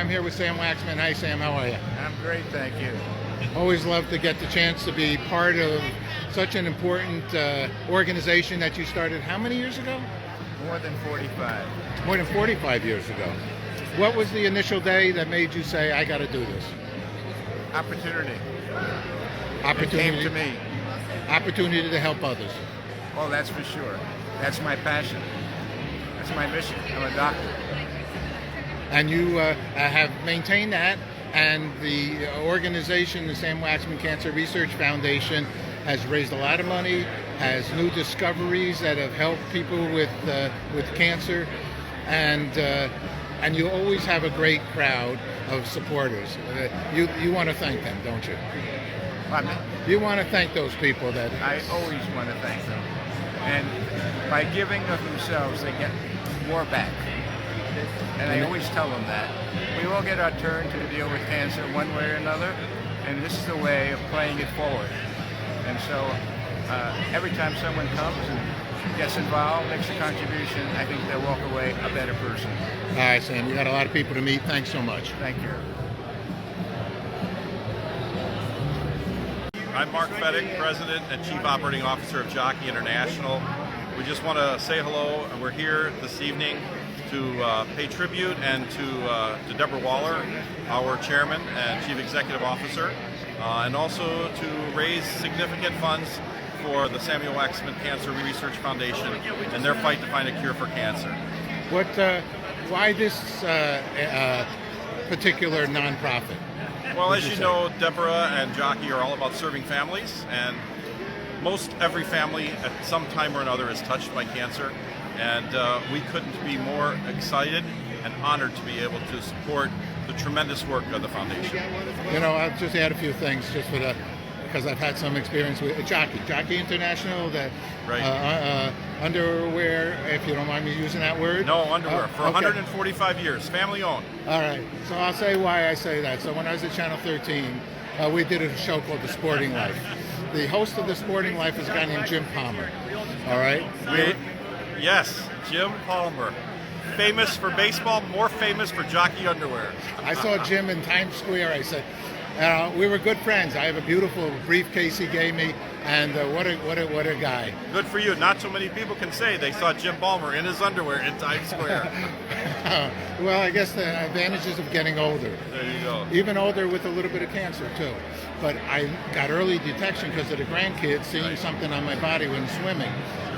I'm here with Sam Waxman. Hi, Sam. How are you? I'm great, thank you. Always love to get the chance to be part of such an important organization that you started how many years ago? More than 45. More than 45 years ago. What was the initial day that made you say, I got to do this? Opportunity. Opportunity. It came to me. Opportunity to help others. Oh, that's for sure. That's my passion. That's my mission. I'm a doctor. And you have maintained that, and the organization, the Sam Waxman Cancer Research Foundation, has raised a lot of money, has new discoveries that have helped people with cancer, and you always have a great crowd of supporters. You want to thank them, don't you? Pardon me? You want to thank those people that... I always want to thank them. And by giving of themselves, they get more back. And I always tell them that. We all get our turn to deal with cancer one way or another, and this is the way of playing it forward. And so every time someone comes and gets involved, makes a contribution, I think they'll walk away a better person. All right, Sam, you got a lot of people to meet. Thanks so much. Thank you. I'm Mark Fettig, President and Chief Operating Officer of Jockey International. We just want to say hello, and we're here this evening to pay tribute and to Deborah Waller, our Chairman and Chief Executive Officer, and also to raise significant funds for the Samuel Waxman Cancer Research Foundation in their fight to find a cure for cancer. Why this particular nonprofit? Well, as you know, Deborah and Jockey are all about serving families, and most every family at some time or another is touched by cancer, and we couldn't be more excited and honored to be able to support the tremendous work of the foundation. You know, I'll just add a few things just for because I've had some experience with Jockey International, that right. Underwear, if you don't mind me using that word. No, underwear, for okay. 145 years, family owned. All right, so I'll say why I say that. So when I was at Channel 13, we did a show called The Sporting Life. The host of The Sporting Life is a guy named Jim Palmer. All right? Yes, Jim Palmer. Famous for baseball, more famous for jockey underwear. I saw Jim in Times Square. I said, we were good friends. I have a beautiful briefcase he gave me, and what a guy. Good for you. Not so many people can say they saw Jim Palmer in his underwear in Times Square. Well, I guess the advantages of getting older. There you go. Even older with a little bit of cancer, too. But I got early detection because of the grandkids seeing something on my body when swimming.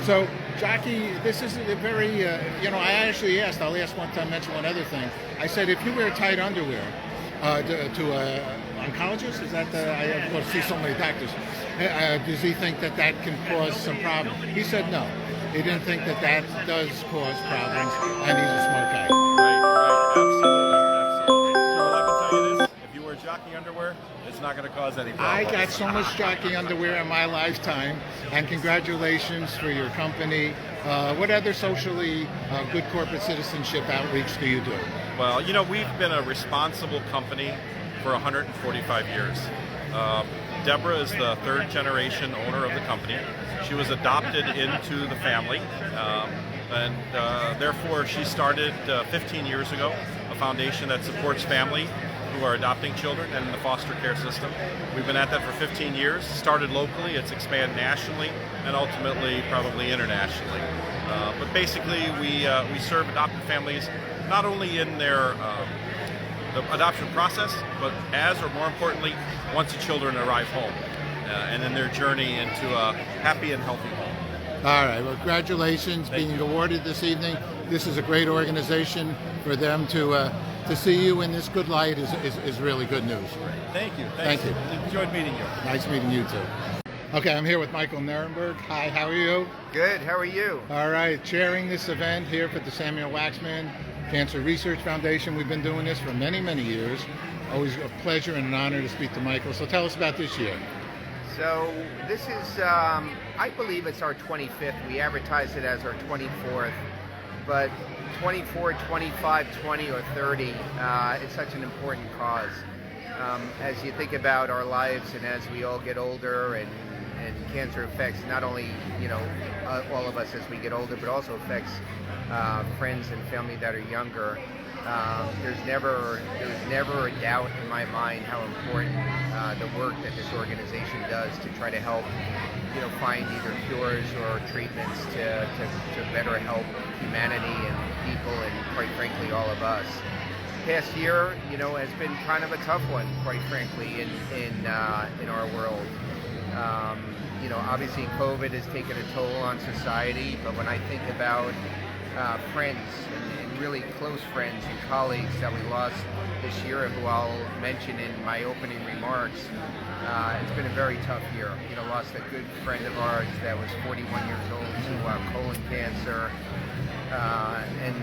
So, Jockey, this is a very, I actually asked, I'll ask one time, mention one other thing. I said, if you wear tight underwear to an oncologist, is that I go to see so many doctors, does he think that can cause some problems? He said no. He didn't think that does cause problems, and he's a smart guy. Right, absolutely. So I can tell you this, if you wear jockey underwear, it's not going to cause any problems. I got so much jockey underwear in my lifetime, and congratulations for your company. What other socially good corporate citizenship outreach do you do? Well, we've been a responsible company for 145 years. Deborah is the third generation owner of the company. She was adopted into the family, and therefore she started 15 years ago a foundation that supports family who are adopting children and in the foster care system. We've been at that for 15 years, started locally, it's expanded nationally, and ultimately probably internationally. But basically we serve adopted families not only in their the adoption process, but as or more importantly, once the children arrive home and in their journey into a happy and healthy home. All right, well, congratulations being awarded this evening. This is a great organization. For them to see you in this good light is really good news. Thank you. Thank you. Enjoyed meeting you. Nice meeting you too. Okay, I'm here with Michael Nirenberg. Hi, how are you? Good, how are you? All right, chairing this event here for the Samuel Waxman Cancer Research Foundation. We've been doing this for many, many years. Always a pleasure and an honor to speak to Michael. So tell us about this year. So this is, I believe it's our 25th. We advertise it as our 24th, but 24, 25, 20, or 30, it's such an important cause. As you think about our lives and as we all get older, and cancer affects not only, all of us as we get older, but also affects friends and family that are younger, there's never a doubt in my mind how important the work that this organization does to try to help, find either cures or treatments to better help humanity and people, and quite frankly all of us. Past year, has been kind of a tough one, quite frankly, in our world. Obviously COVID has taken a toll on society, but when I think about friends and really close friends and colleagues that we lost this year, who I'll mention in my opening remarks, it's been a very tough year. Lost a good friend of ours that was 41 years old to colon cancer, and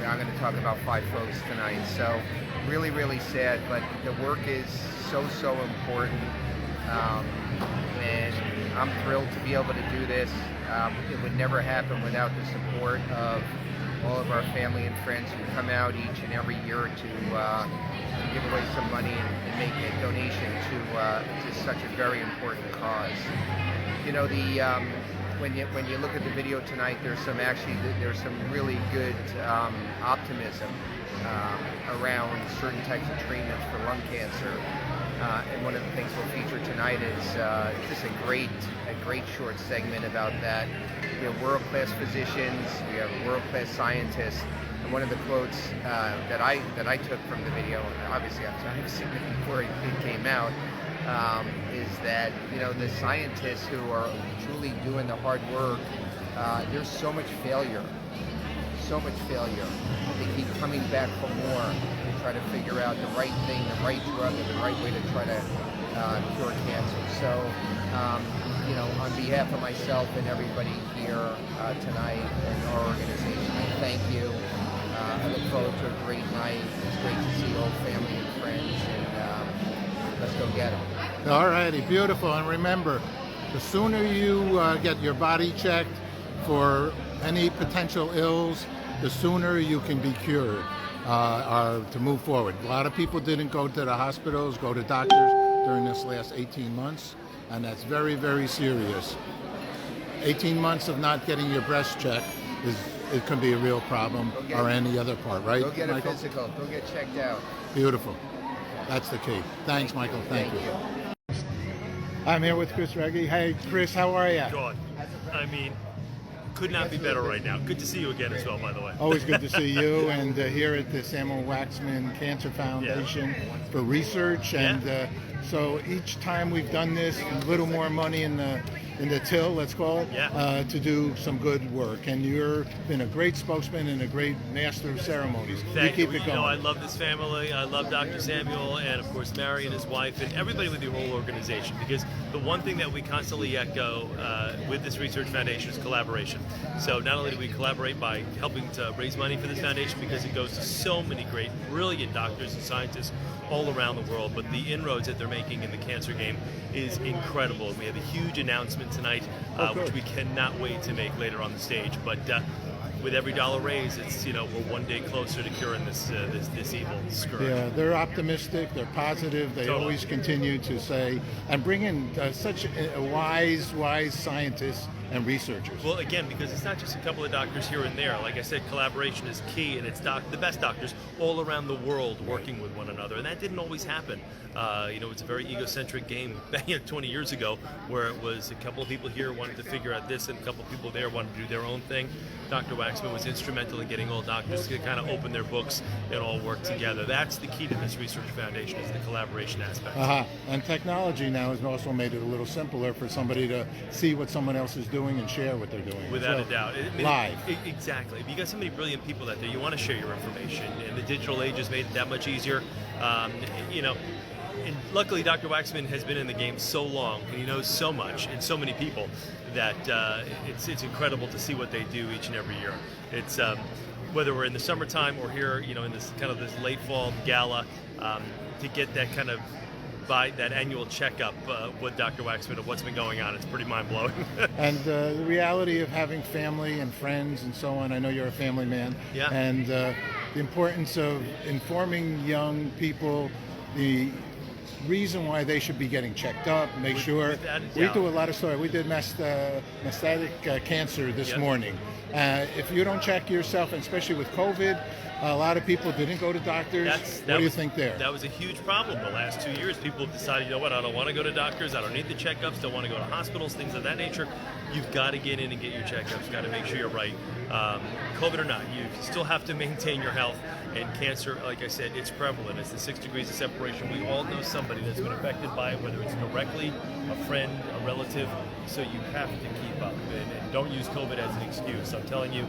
I'm going to talk about 5 folks tonight. So really, really sad, but the work is so important. And I'm thrilled to be able to do this. It would never happen without the support of all of our family and friends who come out each and every year to give away some money and make a donation to such a very important cause. When you look at the video tonight, there's some really good optimism around certain types of treatments for lung cancer. And one of the things we'll feature tonight is just a great short segment about that. We have world-class physicians, we have world-class scientists, and one of the quotes that I took from the video, obviously I've seen it before it came out, is that the scientists who are truly doing the hard work, there's so much failure. They keep coming back for more to try to figure out the right thing, the right drug, and the right way to try to cure cancer. So, on behalf of myself and everybody here tonight and our organization, I thank you. I look forward to a great night. It's great to see old family and friends, and let's go get them. All righty, beautiful. And remember, the sooner you get your body checked for any potential ills, the sooner you can be cured to move forward. A lot of people didn't go to the hospitals, go to doctors during this last 18 months, and that's very, very serious. 18 months of not getting your breast checked it can be a real problem, or any other part, right? Go get Michael? a physical. Go get checked out. Beautiful. That's the key. Thanks, Michael. Thank you. I'm here with Chris Reggie. Hey, Chris, how are you? God, I mean, could not be better right now. Good to see you again as well, by the way. Always good to see you, and here at the Samuel Waxman Cancer Foundation for research. And so each time we've done this, a little more money in the till, let's call it, to do some good work. And you've been a great spokesman and a great master of ceremonies. Thank you. you. Keep it going. I love this family. I love Dr. Samuel, and of course Mary and his wife, and everybody with your whole organization. Because the one thing that we constantly echo with this research foundation is collaboration. So not only do we collaborate by helping to raise money for this foundation, because it goes to so many great, brilliant doctors and scientists all around the world, but the inroads that they're making in the cancer game is incredible. We have a huge announcement tonight, which we cannot wait to make later on the stage. But with every dollar raised, it's we're one day closer to curing this evil scourge. Yeah, they're optimistic. They're positive. They Totally. always continue to say and bring in such wise scientists and researchers. Well, again, because it's not just a couple of doctors here and there. Like I said, collaboration is key, and it's the best doctors all around the world working with one another, and that didn't always happen. It's a very egocentric game 20 years ago, where it was a couple of people here wanted to figure out this, and a couple of people there wanted to do their own thing. Dr. Waxman was instrumental in getting all doctors to kind of open their books and all work together. That's the key to this research foundation, is the collaboration aspect. And technology now has also made it a little simpler for somebody to see what someone else is doing and share what they're doing. Without a doubt. Live. Exactly. You got so many brilliant people out there. You want to share your information, and the digital age has made it that much easier. And luckily, Dr. Waxman has been in the game so long, and he knows so much and so many people that it's incredible to see what they do each and every year. It's whether we're in the summertime or here, in this kind of this late fall gala, to get that kind of that annual checkup with Dr. Waxman of what's been going on. It's pretty mind-blowing. And the reality of having family and friends and so on. I know you're a family man. Yeah. And the importance of informing young people, the reason why they should be getting checked up, make sure. without a We doubt. do a lot of story. We did metastatic cancer this Yep. morning. If you don't check yourself, and especially with COVID, a lot of people didn't go to doctors. What do you think there? That was a huge problem the last 2 years. People have decided, you know what, I don't want to go to doctors, I don't need the checkups, don't want to go to hospitals, things of that nature. You've got to get in and get your checkups, got to make sure you're right. COVID or not, you still have to maintain your health. And cancer, like I said, it's prevalent. It's the 6 degrees of separation. We all know somebody that's been affected by it, whether it's directly, a friend, a relative. So you have to keep up and don't use COVID as an excuse. I'm telling you,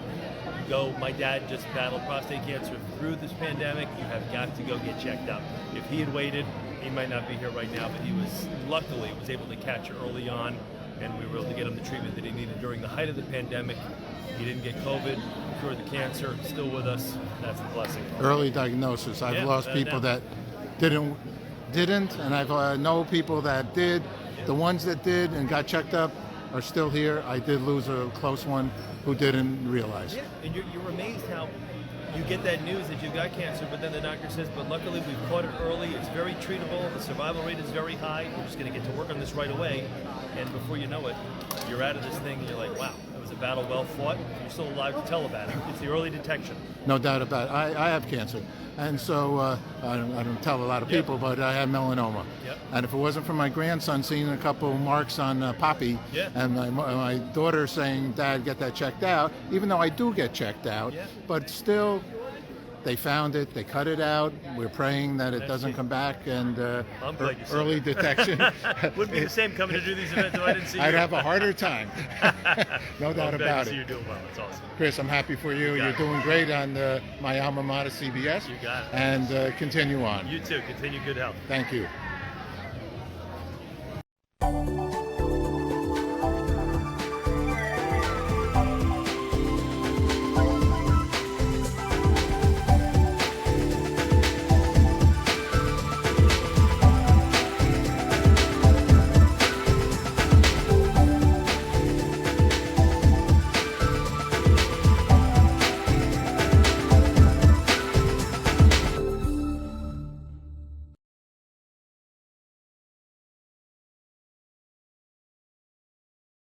go. My dad just battled prostate cancer through this pandemic. You have got to go get checked up. If he had waited, he might not be here right now, but he was luckily was able to catch it early on, and we were able to get him the treatment that he needed during the height of the pandemic. He didn't get COVID, cured the cancer, still with us. That's a blessing. Early diagnosis. I've Yeah, lost without a people doubt. that didn't, and I've know people that did. The ones that did and got checked up are still here. I did lose a close one who didn't realize. Yeah, and you're amazed how you get that news that you've got cancer, but then the doctor says, but luckily we've caught it early, it's very treatable, the survival rate is very high, we're just going to get to work on this right away, and before you know it, you're out of this thing, and you're like, wow, that was a battle well fought, you're still alive to tell about it. It's the early detection. No doubt about it. I have cancer, and so I don't tell a lot of Yep. people, but I have melanoma. Yep. And if it wasn't for my grandson seeing a couple marks on Poppy, Yeah. and my daughter saying, "Dad, get that checked out," even though I do get checked out, Yeah. but still. They found it. They cut it out. We're praying that it That's doesn't it. come back. And I'm glad you said early that. detection. Wouldn't be the same coming to do these events if I didn't see you. I'd have a harder time. No doubt I'm glad about to see it. you're doing well. It's awesome. Chris, I'm happy for you. You got You're it. doing great on my alma mater, CBS. You got it. And continue on. You too. Continue good health. Thank you.